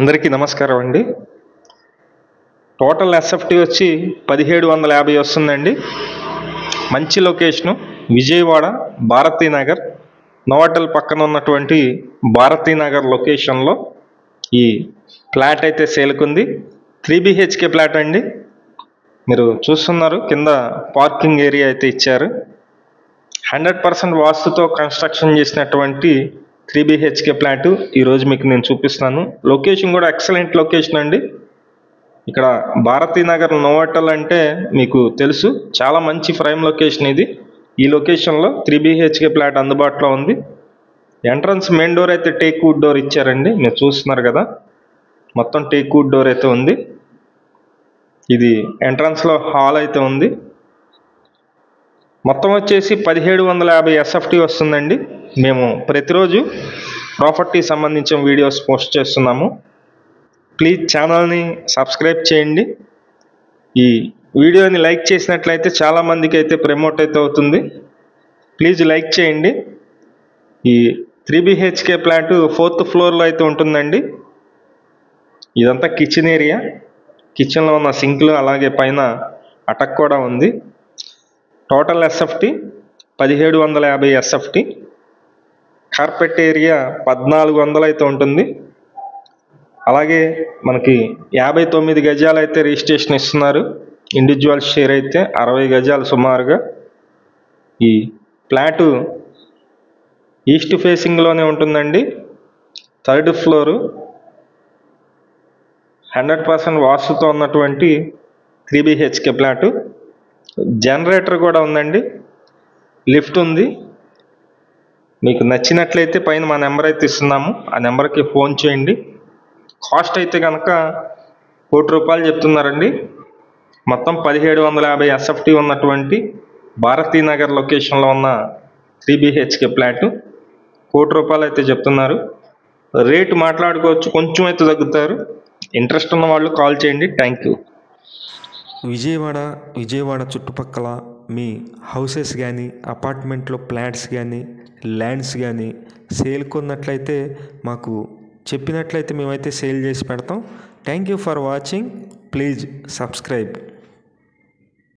అందరికీ నమస్కారం అండి. టోటల్ ఎస్ఎఫ్టీ వచ్చి 1750 వస్తుందండి. మంచి లొకేషను విజయవాడ భారతీనగర్ నోవాటల్ పక్కన ఉన్నటువంటి భారతీనగర్ లొకేషన్లో ఈ ఫ్లాట్ అయితే సేల్కుంది. 3 BHK ఫ్లాట్ అండి. మీరు చూస్తున్నారు, కింద పార్కింగ్ ఏరియా అయితే ఇచ్చారు. 100% వాస్తుతో కన్స్ట్రక్షన్ చేసినటువంటి 3 BHK ఫ్లాట్ ఈరోజు మీకు నేను చూపిస్తున్నాను. లొకేషన్ కూడా ఎక్సలెంట్ లొకేషన్ అండి. ఇక్కడ భారతీనగర్ నోవాటల్ అంటే మీకు తెలుసు, చాలా మంచి ప్రైమ్ లొకేషన్ ఇది. ఈ లొకేషన్లో 3 BHK ఫ్లాట్ అందుబాటులో ఉంది. ఎంట్రన్స్ మెయిన్ డోర్ అయితే టేక్ వుడ్ డోర్ ఇచ్చారండి. మీరు చూస్తున్నారు కదా, మొత్తం టేక్ వుడ్ డోర్ అయితే ఉంది. ఇది ఎంట్రన్స్లో హాల్ అయితే ఉంది. మొత్తం వచ్చేసి 1750 ఎస్ఎఫ్టీ వస్తుందండి. మేము ప్రతిరోజు ప్రాపర్టీ సంబంధించిన వీడియోస్ పోస్ట్ చేస్తున్నాము. ప్లీజ్ ఛానల్ని సబ్స్క్రైబ్ చేయండి. ఈ వీడియోని లైక్ చేసినట్లయితే చాలామందికి అయితే ప్రమోట్ అయితే అవుతుంది. ప్లీజ్ లైక్ చేయండి. ఈ 3 BHK ఫ్లాట్ 4th ఫ్లోర్లో అయితే ఉంటుందండి. ఇదంతా కిచెన్ ఏరియా. కిచెన్లో ఉన్న సింక్లు అలాగే పైన అటక్ కూడా ఉంది. Total SFT 1750 SFT. Carpet area 1400 అయితే ఉంటుంది. అలాగే మనకి 59 గజాలు అయితే రిజిస్ట్రేషన్ ఇస్తున్నారు. ఇండివిజువల్ షేర్ అయితే 60 గజాలు సుమారుగా. ఈ ఫ్లాటు ఈస్ట్ ఫేసింగ్లోనే ఉంటుందండి. 3rd floor. 100% వాస్తుతో ఉన్నటువంటి 3 BHK ఫ్లాటు. జనరేటర్ కూడా ఉందండి. లిఫ్ట్ ఉంది. మీకు నచ్చినట్లయితే పైన మా నెంబర్ అయితే ఇస్తున్నాము, ఆ నెంబర్కి ఫోన్ చేయండి. కాస్ట్ అయితే కనుక ₹1 కోటి చెప్తున్నారండి. మొత్తం 1750 ఎస్ఎఫ్టీ ఉన్నటువంటి భారతీనగర్ లొకేషన్లో ఉన్న 3 BHK ఫ్లాట్ ₹1 కోటి అయితే చెప్తున్నారు. రేటు మాట్లాడుకోవచ్చు, కొంచెం అయితే తగ్గుతారు. ఇంట్రెస్ట్ ఉన్న వాళ్ళు కాల్ చేయండి. Thank you. విజయవాడ చుట్టుపక్కల మీ హౌసెస్ కానీ, అపార్ట్మెంట్లో ఫ్లాట్స్ కానీ, ల్యాండ్స్ కానీ సేల్కి ఉన్నట్లయితే మాకు చెప్పినట్లయితే మేమైతే సేల్ చేసి పెడతాం. Thank you for watching. Please subscribe.